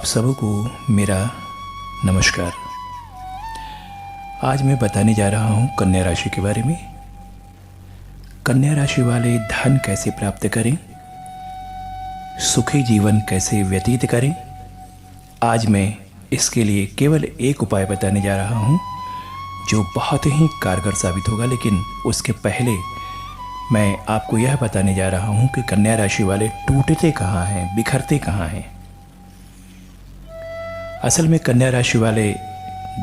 आप सबको मेरा नमस्कार। आज मैं बताने जा रहा हूँ कन्या राशि के बारे में। कन्या राशि वाले धन कैसे प्राप्त करें, सुखी जीवन कैसे व्यतीत करें। आज मैं इसके लिए केवल एक उपाय बताने जा रहा हूँ जो बहुत ही कारगर साबित होगा। लेकिन उसके पहले मैं आपको यह बताने जा रहा हूँ कि कन्या राशि वाले टूटते कहाँ हैं, बिखरते कहाँ हैं। असल में कन्या राशि वाले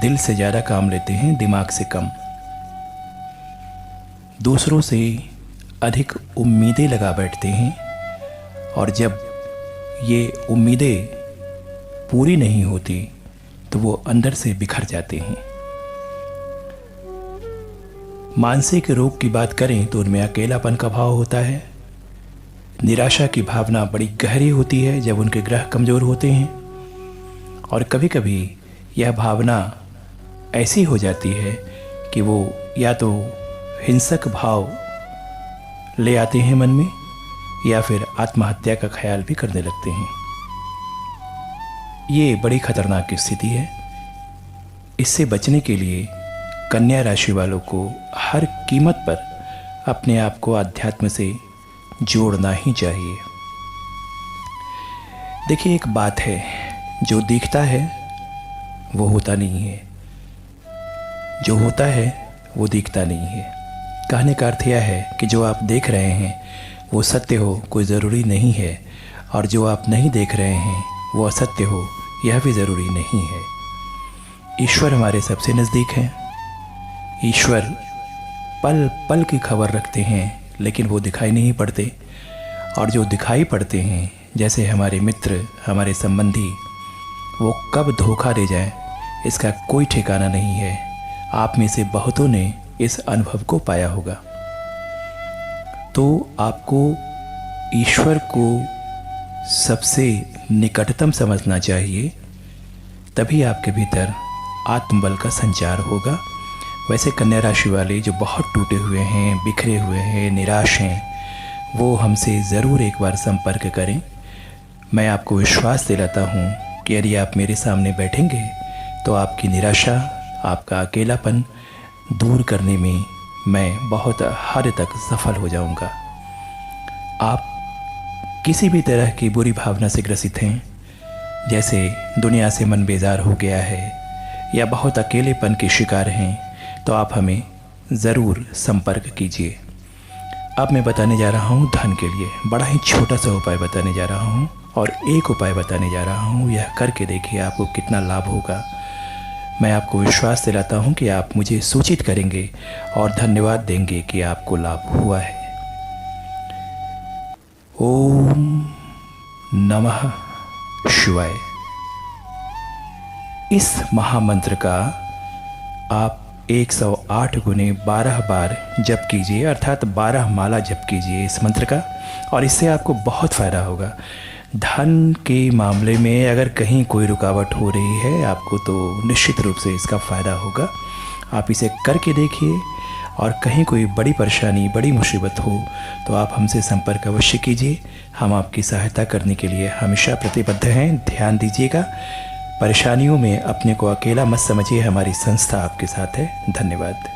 दिल से ज़्यादा काम लेते हैं, दिमाग से कम। दूसरों से अधिक उम्मीदें लगा बैठते हैं और जब ये उम्मीदें पूरी नहीं होती तो वो अंदर से बिखर जाते हैं। मानसिक रोग की बात करें तो उनमें अकेलापन का भाव होता है। निराशा की भावना बड़ी गहरी होती है जब उनके ग्रह कमज़ोर होते हैं, और कभी कभी यह भावना ऐसी हो जाती है कि वो या तो हिंसक भाव ले आते हैं मन में या फिर आत्महत्या का ख्याल भी करने लगते हैं। ये बड़ी खतरनाक स्थिति है। इससे बचने के लिए कन्या राशि वालों को हर कीमत पर अपने आप को अध्यात्म से जोड़ना ही चाहिए। देखिए, एक बात है, जो दिखता है वो होता नहीं है, जो होता है वो दिखता नहीं है। कहने का अर्थ यह है कि जो आप देख रहे हैं वो सत्य हो कोई ज़रूरी नहीं है, और जो आप नहीं देख रहे हैं वो असत्य हो यह भी ज़रूरी नहीं है। ईश्वर हमारे सबसे नज़दीक हैं। ईश्वर पल पल की खबर रखते हैं, लेकिन वो दिखाई नहीं पड़ते। और जो दिखाई पड़ते हैं, जैसे हमारे मित्र, हमारे संबंधी, वो कब धोखा दे जाए इसका कोई ठिकाना नहीं है। आप में से बहुतों ने इस अनुभव को पाया होगा। तो आपको ईश्वर को सबसे निकटतम समझना चाहिए, तभी आपके भीतर आत्मबल का संचार होगा। वैसे कन्या राशि वाले जो बहुत टूटे हुए हैं, बिखरे हुए हैं, निराश हैं, वो हमसे ज़रूर एक बार संपर्क करें। मैं आपको विश्वास दिलाता हूँ कि यदि आप मेरे सामने बैठेंगे तो आपकी निराशा, आपका अकेलापन दूर करने में मैं बहुत हद तक सफल हो जाऊंगा। आप किसी भी तरह की बुरी भावना से ग्रसित हैं, जैसे दुनिया से मन बेजार हो गया है या बहुत अकेलेपन के शिकार हैं, तो आप हमें ज़रूर संपर्क कीजिए। अब मैं बताने जा रहा हूँ धन के लिए बड़ा ही छोटा सा उपाय बताने जा रहा हूँ, और एक उपाय बताने जा रहा हूँ। यह करके देखिए आपको कितना लाभ होगा। मैं आपको विश्वास दिलाता हूँ कि आप मुझे सूचित करेंगे और धन्यवाद देंगे कि आपको लाभ हुआ है। ओम नमः शिवाय। इस महामंत्र का आप 108 गुने 12 बार जप कीजिए, अर्थात 12 माला जप कीजिए इस मंत्र का, और इससे आपको बहुत फ़ायदा होगा। धन के मामले में अगर कहीं कोई रुकावट हो रही है आपको, तो निश्चित रूप से इसका फ़ायदा होगा। आप इसे करके देखिए, और कहीं कोई बड़ी परेशानी, बड़ी मुसीबत हो तो आप हमसे संपर्क अवश्य कीजिए। हम आपकी सहायता करने के लिए हमेशा प्रतिबद्ध हैं। ध्यान दीजिएगा, परेशानियों में अपने को अकेला मत समझिए, हमारी संस्था आपके साथ है। धन्यवाद।